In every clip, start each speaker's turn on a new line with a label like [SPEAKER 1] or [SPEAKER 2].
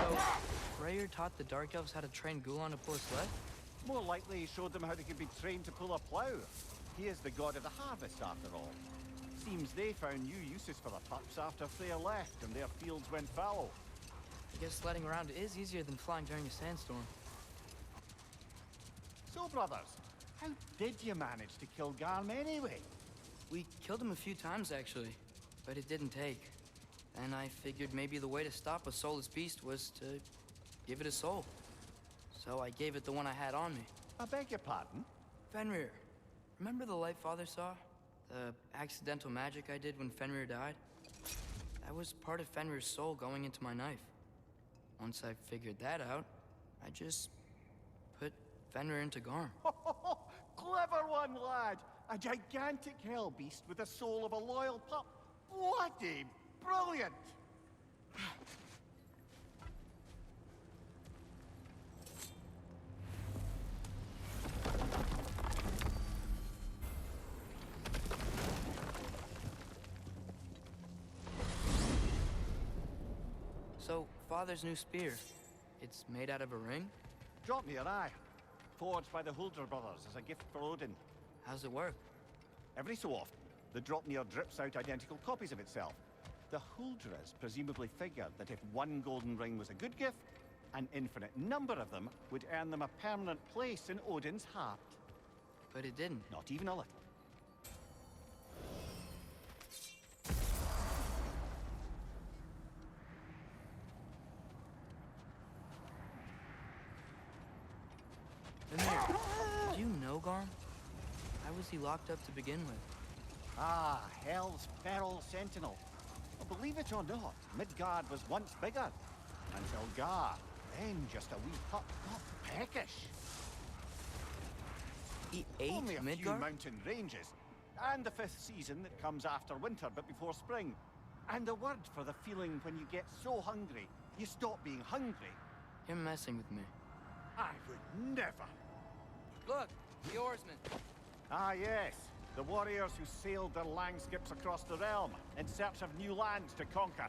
[SPEAKER 1] So, Freyr taught the Dark Elves how to train Gulan to pull a sled?
[SPEAKER 2] More likely he showed them how they could be trained to pull a plough. He is the god of the harvest, after all. Seems they found new uses for the pups after Freya left and their fields went fallow.
[SPEAKER 1] I guess sledding around is easier than flying during a sandstorm.
[SPEAKER 2] So, brothers, how did you manage to kill Garm anyway?
[SPEAKER 1] We killed him a few times, actually, but it didn't take. And I figured maybe the way to stop a soulless beast was to give it a soul. So I gave it the one I had on me.
[SPEAKER 2] I beg your pardon?
[SPEAKER 1] Fenrir. Remember the light Father saw? The accidental magic I did when Fenrir died? That was part of Fenrir's soul going into my knife. Once I figured that out, I just put Fenrir into Garm.
[SPEAKER 2] Clever one, lad! A gigantic hell beast with the soul of a loyal pup. Bloody brilliant!
[SPEAKER 1] So, Father's new spear, it's made out of a ring?
[SPEAKER 2] Drop me your eye. Forged by the Huldra brothers as a gift for Odin.
[SPEAKER 1] How's it work?
[SPEAKER 2] Every so often, the Dropnir drips out identical copies of itself. The Huldras presumably figured that if one golden ring was a good gift, an infinite number of them would earn them a permanent place in Odin's heart.
[SPEAKER 1] But it didn't.
[SPEAKER 2] Not even a little.
[SPEAKER 1] Mimir, do you know Garm? How was he locked up to begin with?
[SPEAKER 2] Ah, Hell's feral sentinel. Well, believe it or not, Midgard was once bigger. Until Gar, then just a wee pup, got peckish.
[SPEAKER 1] He ate
[SPEAKER 2] Only a few
[SPEAKER 1] Midgard?
[SPEAKER 2] mountain ranges. And the 5th season that comes after winter but before spring. And the word for the feeling when you get so hungry, you stop being hungry.
[SPEAKER 1] You're messing with me.
[SPEAKER 2] I would never.
[SPEAKER 1] Look, the oarsmen.
[SPEAKER 2] Ah, yes. The warriors who sailed their langskips across the realm in search of new lands to conquer.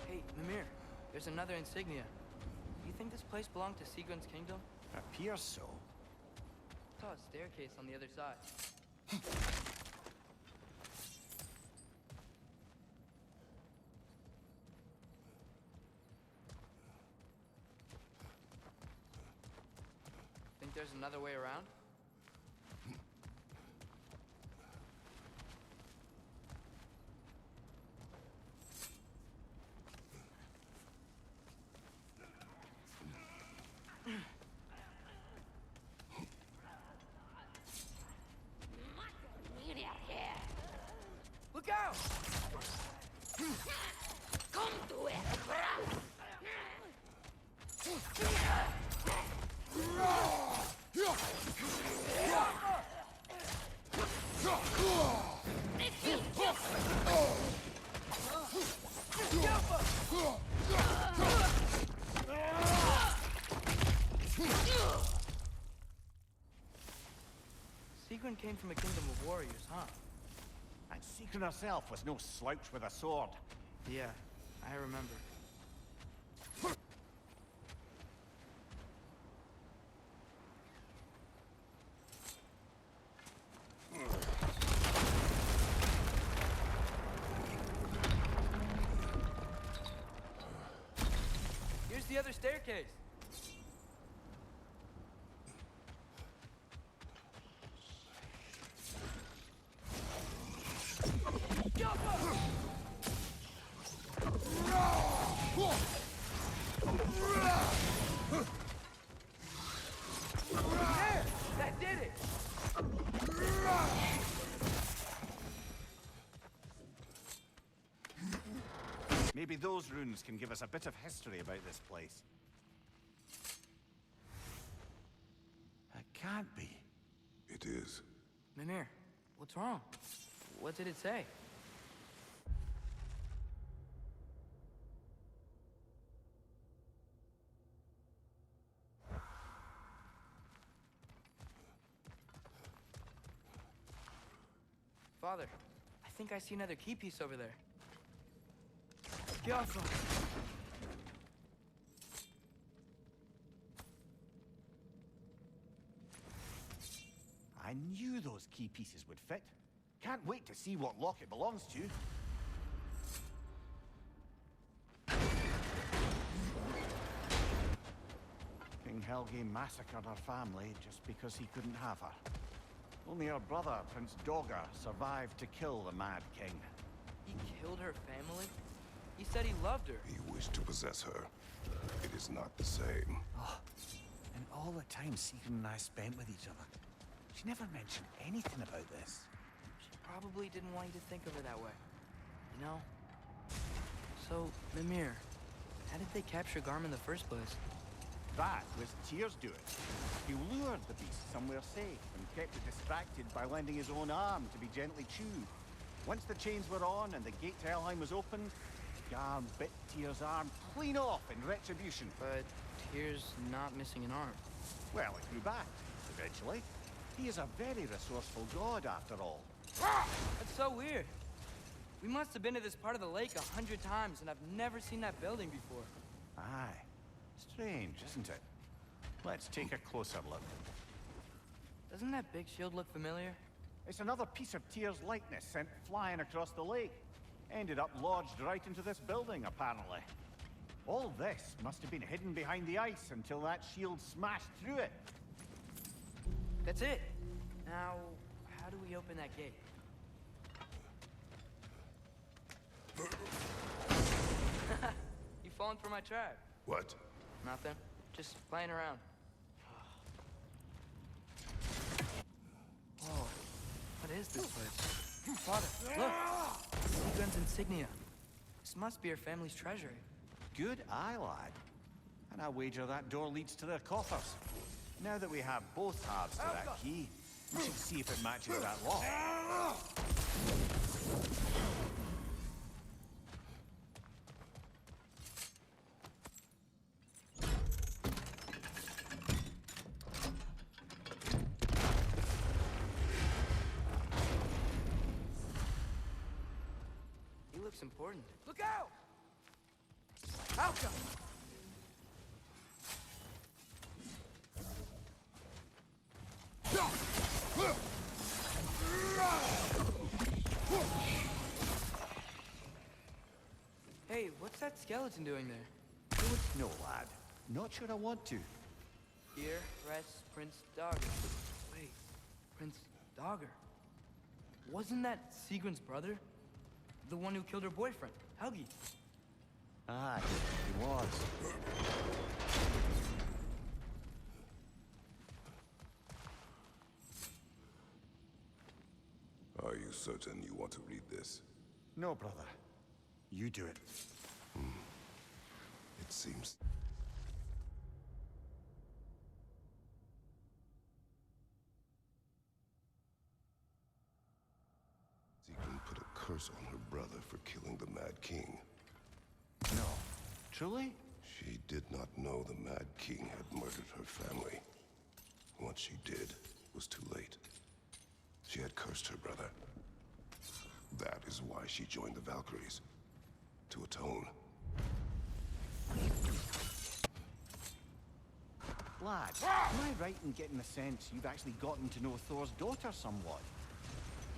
[SPEAKER 1] Hey, Mimir, there's another insignia. Do you think this place belonged to Sigrun's kingdom?
[SPEAKER 2] Appears so.
[SPEAKER 1] I saw a staircase on the other side. Think there's another way around? Look out!
[SPEAKER 3] Come to it!
[SPEAKER 1] Sigrun came from a kingdom of warriors, huh?
[SPEAKER 2] And Sigrun herself was no slouch with a sword.
[SPEAKER 1] Yeah, I remember. Here's the other staircase. There! That did it!
[SPEAKER 2] Maybe those runes can give us a bit of history about this place. It can't be.
[SPEAKER 4] It is.
[SPEAKER 1] Mimir, what's wrong? What did it say? Father, I think I see another key piece over there. Careful.
[SPEAKER 2] I knew those key pieces would fit. Can't wait to see what lock it belongs to. King Helge massacred her family just because he couldn't have her. Only her brother, Prince Dogger, survived to kill the Mad King.
[SPEAKER 1] He killed her family? He said he loved her.
[SPEAKER 3] He wished to possess her. It is not the same.
[SPEAKER 2] Oh, and all the time Sigrun and I spent with each other, she never mentioned anything about this.
[SPEAKER 1] She probably didn't want you to think of her that way. You know? So, Mimir, how did they capture Garm in the first place?
[SPEAKER 2] That was Tyr's doing. He lured the beast somewhere safe and kept it distracted by lending his own arm to be gently chewed. Once the chains were on and the gate to Helheim was opened, Garm bit Tyr's arm clean off in retribution.
[SPEAKER 1] But Tyr's not missing an arm.
[SPEAKER 2] Well, it grew back, eventually. He is a very resourceful god, after all.
[SPEAKER 1] That's so weird. We must have been to this part of the lake 100 times, and I've never seen that building before.
[SPEAKER 2] Aye. Strange, isn't it? Let's take a closer look.
[SPEAKER 1] Doesn't that big shield look familiar?
[SPEAKER 2] It's another piece of Tyr's likeness sent flying across the lake. Ended up lodged right into this building, apparently. All this must have been hidden behind the ice until that shield smashed through it.
[SPEAKER 1] That's it. Now, how do we open that gate? You falling for my trap?
[SPEAKER 3] What?
[SPEAKER 1] Nothing. Just playing around. Whoa. What is this place? Father, look! Sigrun's insignia. This must be her family's treasury.
[SPEAKER 2] Good eye, lad. And I wager that door leads to their coffers. Now that we have both halves to that key, we should see if it matches that lock.
[SPEAKER 1] He looks important. Look out! Alka! Hey, what's that skeleton doing there?
[SPEAKER 2] No, lad. Not sure I want to.
[SPEAKER 1] Here rests Prince Dogger. Wait, Prince Dogger? Wasn't that Sigrun's brother? The one who killed her boyfriend, Helgi?
[SPEAKER 2] Aye, he was.
[SPEAKER 3] Are you certain you want to read this?
[SPEAKER 2] No, brother. You do it.
[SPEAKER 3] It seems... Sigrun put a curse on her brother for killing the Mad King.
[SPEAKER 2] No. Truly?
[SPEAKER 3] She did not know the Mad King had murdered her family. Once she did, it was too late. She had cursed her brother. That is why she joined the Valkyries. To atone.
[SPEAKER 2] Lad, am I right in getting the sense you've actually gotten to know Thor's daughter somewhat?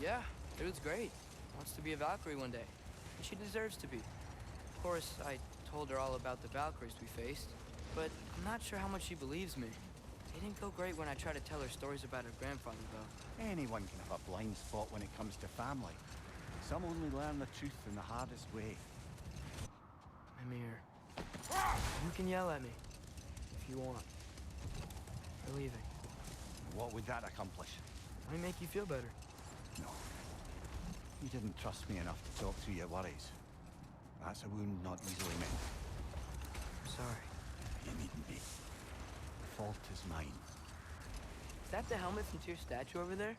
[SPEAKER 1] Yeah, it was great. Wants to be a Valkyrie one day. And she deserves to be. Of course, I told her all about the Valkyries we faced, but I'm not sure how much she believes me. It didn't go great when I tried to tell her stories about her grandfather, though.
[SPEAKER 2] Anyone can have a blind spot when it comes to family. Some only learn the truth in the hardest way.
[SPEAKER 1] Mimir, you can yell at me if you want. We're leaving.
[SPEAKER 2] What would that accomplish?
[SPEAKER 1] Might make you feel better.
[SPEAKER 2] No. You didn't trust me enough to talk through your worries. That's a wound not easily mended.
[SPEAKER 1] I'm sorry.
[SPEAKER 2] You needn't be. The fault is mine.
[SPEAKER 1] Is that the helmet from Tyr's statue over there?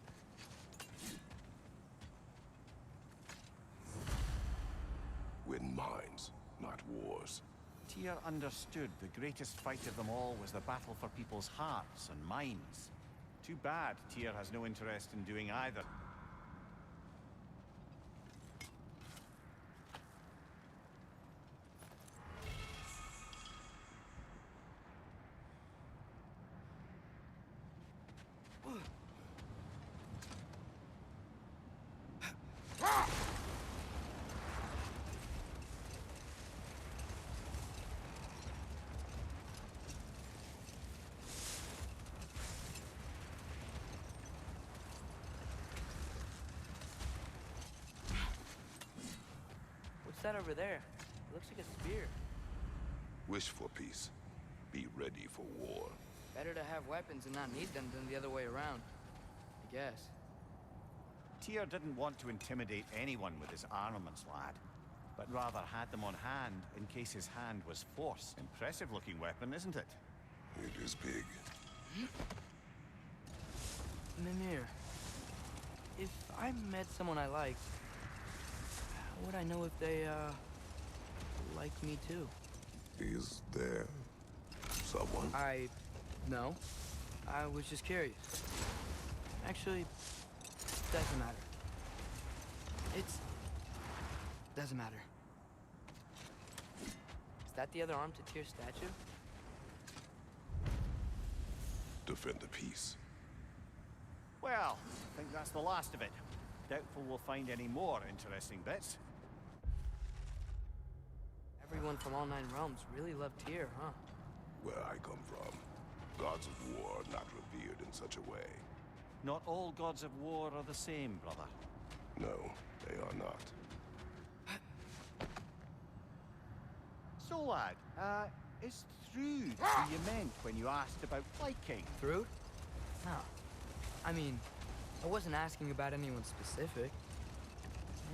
[SPEAKER 3] Win minds, not wars.
[SPEAKER 2] Tyr understood the greatest fight of them all was the battle for people's hearts and minds. Too bad Tyr has no interest in doing either.
[SPEAKER 1] What's that over there? It looks like a spear.
[SPEAKER 3] Wish for peace. Be ready for war.
[SPEAKER 1] Better to have weapons and not need them than the other way around, I guess.
[SPEAKER 2] Tyr didn't want to intimidate anyone with his armaments, lad, but rather had them on hand in case his hand was forced. Impressive looking weapon, isn't it?
[SPEAKER 3] It is big.
[SPEAKER 1] Mimir, if I met someone I liked, how would I know if they, like me too?
[SPEAKER 3] Is there someone?
[SPEAKER 1] No. I was just curious. Actually, doesn't matter. Doesn't matter. Is that the other arm to Tyr's statue?
[SPEAKER 3] Defend the peace.
[SPEAKER 2] Well, I think that's the last of it. Doubtful we'll find any more interesting bits.
[SPEAKER 1] Everyone from all 9 realms really loved Tyr, huh?
[SPEAKER 3] Where I come from, gods of war are not revered in such a way.
[SPEAKER 2] Not all gods of war are the same, brother.
[SPEAKER 3] No, they are not.
[SPEAKER 2] So, lad, is Thrud who you meant when you asked about Viking?
[SPEAKER 1] Thrud? No. I mean, I wasn't asking about anyone specific.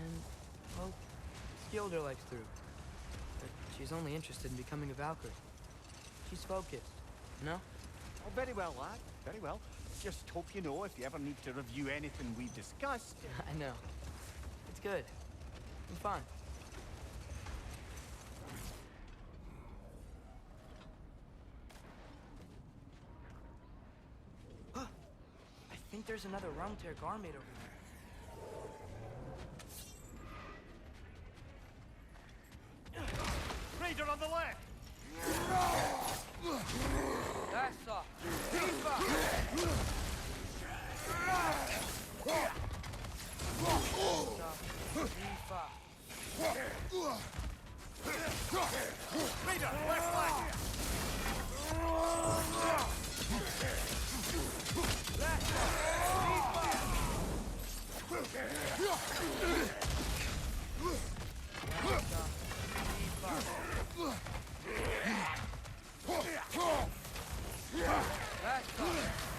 [SPEAKER 1] And, well, Skilder likes Thrud. But she's only interested in becoming a Valkyrie. She's focused, you know?
[SPEAKER 2] Oh, very well, lad. Very well. Just hope you know if you ever need to review anything we've discussed.
[SPEAKER 1] I know. It's good. I'm fine. I think there's another realm tear garment over there.
[SPEAKER 2] Raider on the left!
[SPEAKER 1] That's off.
[SPEAKER 2] Raider, left flank!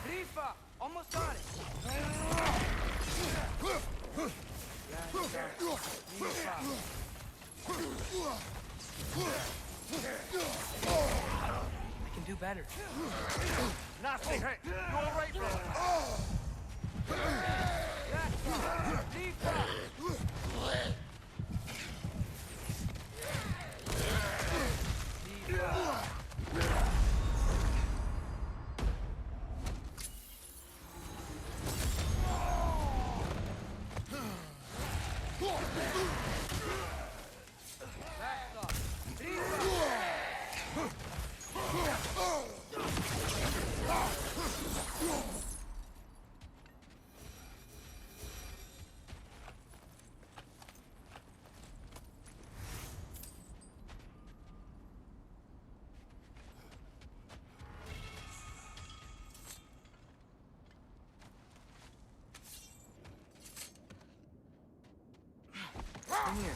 [SPEAKER 1] Rifa! Almost got it! I can do better.
[SPEAKER 2] Nasty hit! You all right, brother?
[SPEAKER 1] Come here.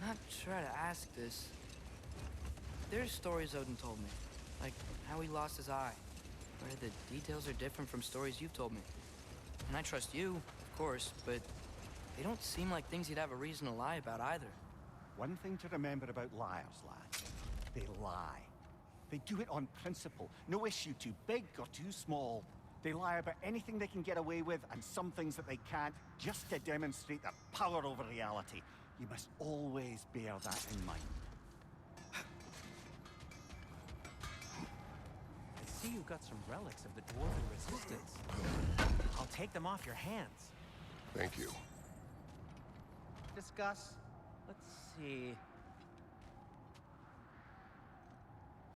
[SPEAKER 1] Not try to ask this. There's stories Odin told me, like how he lost his eye, where the details are different from stories you've told me. And I trust you, of course, but they don't seem like things he'd have a reason to lie about either.
[SPEAKER 2] One thing to remember about liars, lad. They lie. They do it on principle. No issue too big or too small. They lie about anything they can get away with and some things that they can't, just to demonstrate their power over reality. You must always bear that in mind.
[SPEAKER 4] I see you've got some relics of the Dwarven Resistance. I'll take them off your hands.
[SPEAKER 3] Thank you.
[SPEAKER 4] Discuss. Let's see.